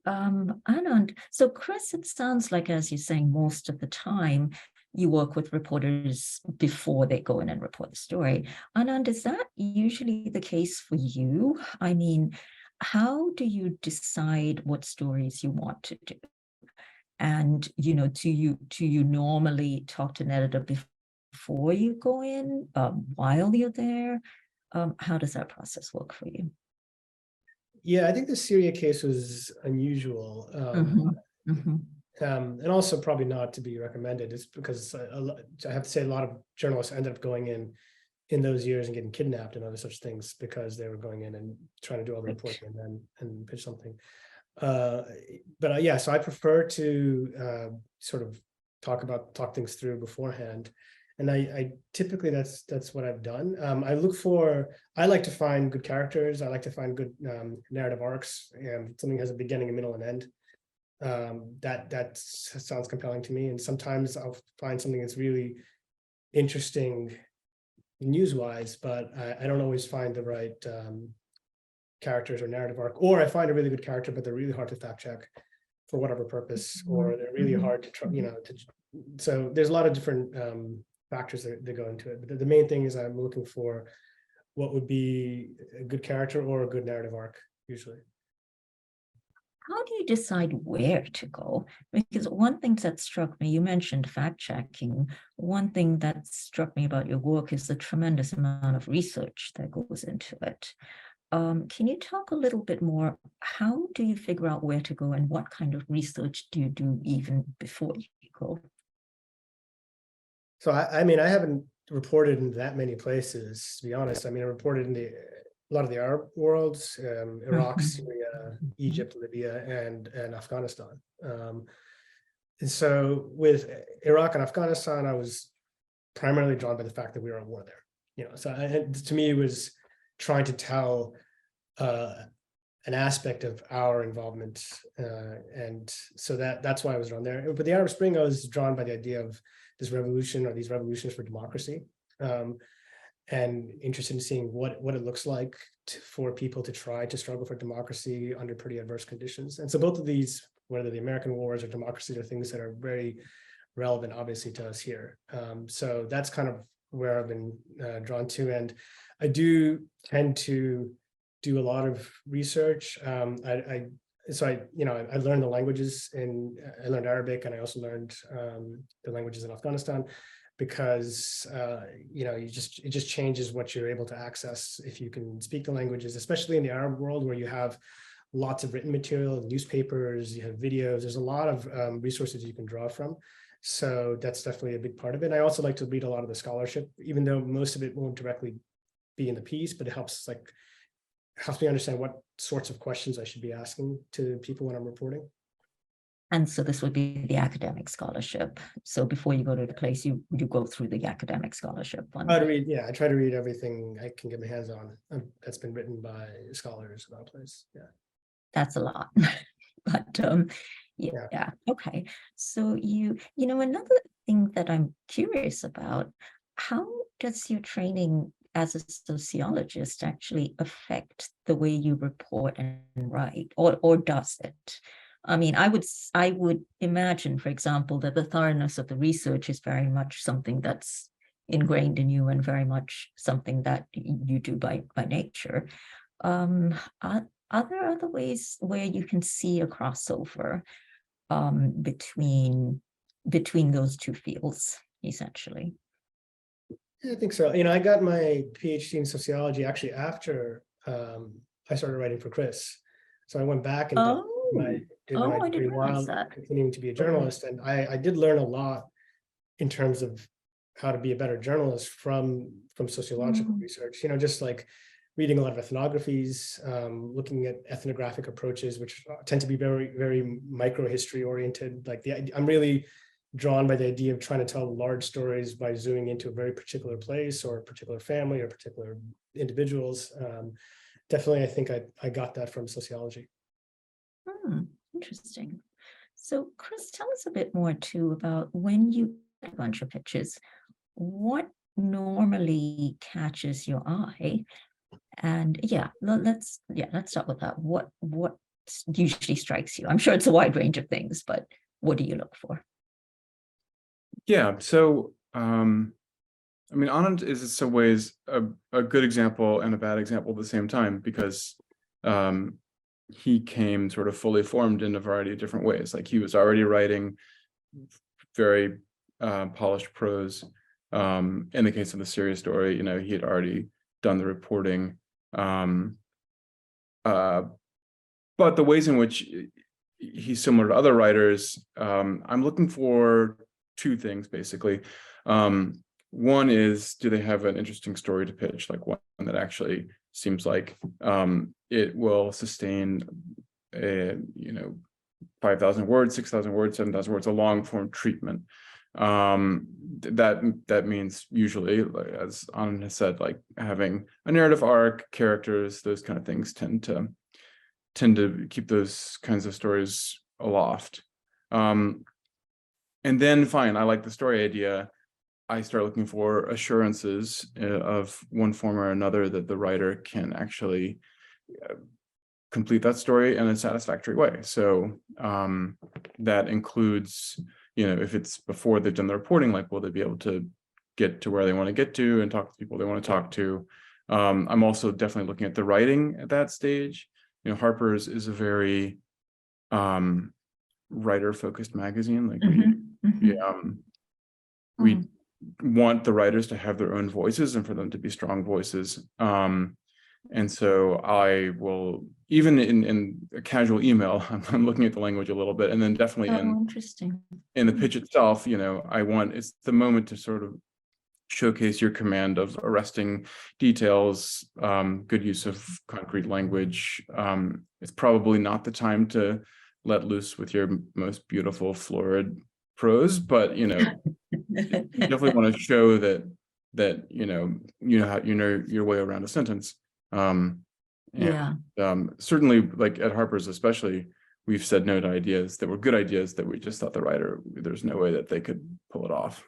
Anand, so Chris, it sounds like, as you're saying, most of the time you work with reporters before they go in and report the story. Anand, is that usually the case for you? I mean, how do you decide what stories you want to do? And, do you normally talk to an editor before you go in, while you're there? How does that process work for you? Yeah, I think the Syria case was unusual, and also probably not to be recommended. It's because I have to say a lot of journalists ended up going in those years and getting kidnapped and other such things because they were going in and trying to do all the reporting and then pitch something. But yeah, so I prefer to sort of talk things through beforehand. And I typically that's what I've done. I like to find good characters. I like to find good narrative arcs. Something has a beginning, a middle, and end. That sounds compelling to me. And sometimes I'll find something that's really interesting news-wise, but I don't always find the right characters or narrative arc. Or I find a really good character, but they're really hard to fact check for whatever purpose, or they're really hard to try, so there's a lot of different factors that go into it. But the main thing is I'm looking for what would be a good character or a good narrative arc, usually. How do you decide where to go? Because one thing that struck me, you mentioned fact checking. One thing that struck me about your work is the tremendous amount of research that goes into it. Can you talk a little bit more? How do you figure out where to go, and what kind of research do you do even before you go? So I mean, I haven't reported in that many places, to be honest. I mean, I reported in a lot of the Arab worlds, Iraq, Syria, Egypt, Libya, and Afghanistan. And so with Iraq and Afghanistan, I was primarily drawn by the fact that we were at war there. So to me, it was trying to tell an aspect of our involvement, and so that's why I was drawn there. But the Arab Spring, I was drawn by the idea of this revolution, or these revolutions for democracy, and interested in seeing what it looks like for people to try to struggle for democracy under pretty adverse conditions. And so both of these, whether the American wars or democracy, are things that are very relevant, obviously, to us here. So that's kind of where I've been drawn to, and I do tend to do a lot of research. I learned the languages, and I learned Arabic, and I also learned the languages in Afghanistan, because it just changes what you're able to access if you can speak the languages, especially in the Arab world, where you have lots of written material, newspapers, you have videos. There's a lot of resources you can draw from. So that's definitely a big part of it. And I also like to read a lot of the scholarship, even though most of it won't directly be in the piece, but it helps me understand what sorts of questions I should be asking to people when I'm reporting. And so this would be the academic scholarship. So before you go to the place, you go through the academic scholarship one. I try to read everything I can get my hands on that's been written by scholars about a place. Yeah, that's a lot. But yeah. Okay. So another thing that I'm curious about, how does your training as a sociologist actually affect the way you report and write, or does it? I mean, I would imagine, for example, that the thoroughness of the research is very much something that's ingrained in you, and very much something that you do by nature. Are there other ways where you can see a crossover between those two fields, essentially? I think so. I got my PhD in sociology actually after I started writing for Chris. So I went back and did my degree while continuing to be a journalist. And I did learn a lot in terms of how to be a better journalist from sociological research, just like reading a lot of ethnographies, looking at ethnographic approaches, which tend to be very, very micro-history oriented. I'm really drawn by the idea of trying to tell large stories by zooming into a very particular place, or a particular family, or particular individuals. Definitely, I think I got that from sociology. Interesting. So, Chris, tell us a bit more too about when you get a bunch of pitches, what normally catches your eye? And let's start with that. What usually strikes you? I'm sure it's a wide range of things, but what do you look for? Yeah, so I mean, Anand is in some ways a good example and a bad example at the same time, because he came sort of fully formed in a variety of different ways. Like, he was already writing very polished prose. In the case of the Syria story, he had already done the reporting. But the ways in which he's similar to other writers, I'm looking for two things, basically. One is, do they have an interesting story to pitch, like one that actually seems like it will sustain a 5,000 words, 6,000 words, 7,000 words, a long form treatment. That means usually, as Anand has said, like having a narrative arc, characters, those kind of things tend to keep those kinds of stories aloft. And then fine, I like the story idea. I start looking for assurances of one form or another that the writer can actually complete that story in a satisfactory way. So that includes, if it's before they've done the reporting, like, will they be able to get to where they want to get to and talk to people they want to talk to? I'm also definitely looking at the writing at that stage. Harper's is a very writer-focused magazine. Like, we want the writers to have their own voices and for them to be strong voices. And so I will, even in a casual email, I'm looking at the language a little bit, and then definitely in the pitch itself, it's the moment to sort of showcase your command of arresting details, good use of concrete language. It's probably not the time to let loose with your most beautiful florid prose, but you definitely want to show that your way around a sentence. Certainly, like at Harper's especially, we've said no to ideas that were good ideas that we just thought the writer, there's no way that they could pull it off.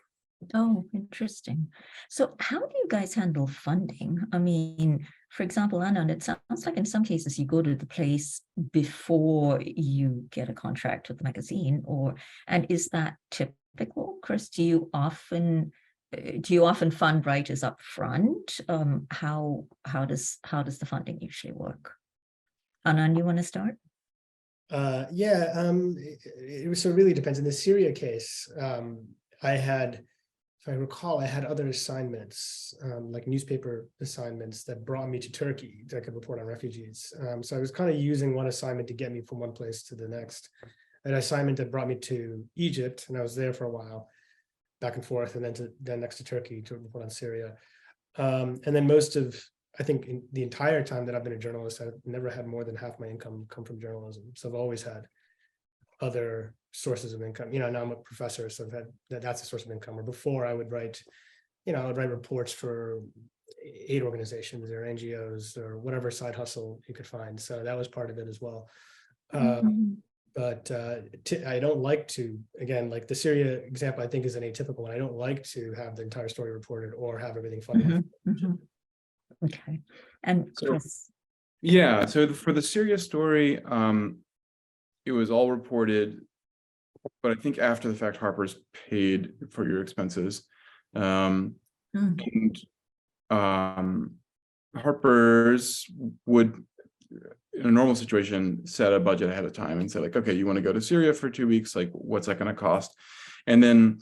Oh, interesting. So how do you guys handle funding? I mean, for example, Anand, it sounds like in some cases you go to the place before you get a contract with the magazine, and is that typical? Chris, do you often fund writers up front? How does the funding usually work? Anand, you want to start? It really depends. In the Syria case, if I recall, I had other assignments, like newspaper assignments that brought me to Turkey that I could report on refugees. So I was kind of using one assignment to get me from one place to the next. An assignment that brought me to Egypt, and I was there for a while, back and forth, and then next to Turkey to report on Syria. And then I think in the entire time that I've been a journalist, I've never had more than half my income come from journalism. So I've always had other sources of income. Now I'm a professor, so that's a source of income. Or before, I would write reports for aid organizations or NGOs or whatever side hustle you could find. So that was part of it as well. But I don't like to, again, like the Syria example, I think is an atypical one. I don't like to have the entire story reported or have everything funded. Okay. And Chris? So for the Syria story, it was all reported, but I think after the fact, Harper's paid for your expenses. And Harper's would, in a normal situation, set a budget ahead of time and say, like, okay, you want to go to Syria for 2 weeks, like, what's that going to cost? And then,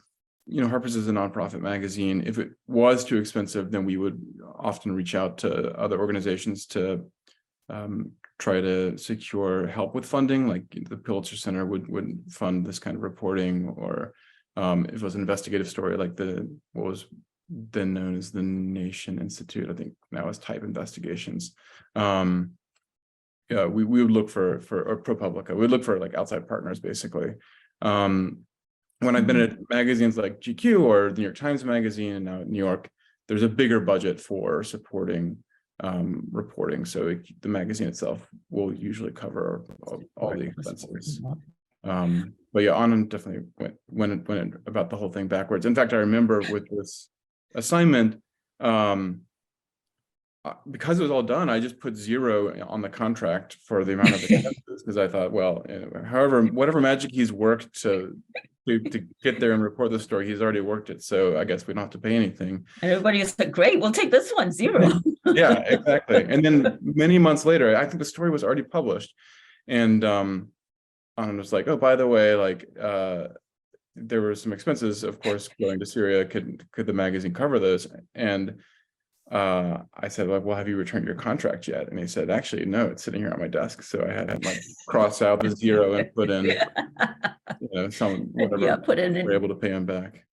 Harper's is a nonprofit magazine. If it was too expensive, then we would often reach out to other organizations to try to secure help with funding. Like the Pulitzer Center would fund this kind of reporting, or if it was an investigative story, like what was then known as the Nation Institute, I think now is Type Investigations. We would look for or ProPublica. We would look for like outside partners, basically. When I've been at magazines like GQ or the New York Times Magazine, and now at New York, there's a bigger budget for supporting reporting. So the magazine itself will usually cover all the expenses. But yeah, Anand definitely went about the whole thing backwards. In fact, I remember with this assignment, because it was all done, I just put 0 on the contract for the amount of expenses, because I thought, well, whatever magic he's worked to get there and report the story, he's already worked it. So I guess we don't have to pay anything. And everybody said, great, we'll take this one, 0. Yeah, exactly. And then many months later, I think the story was already published. And Anand was like, oh, by the way, like, there were some expenses, of course, going to Syria. Could the magazine cover those? And I said, well, have you returned your contract yet? And he said, actually, no, it's sitting here on my desk. So I had to like cross out the 0 and put in, some whatever. Yeah, put it in. We're able to pay him back.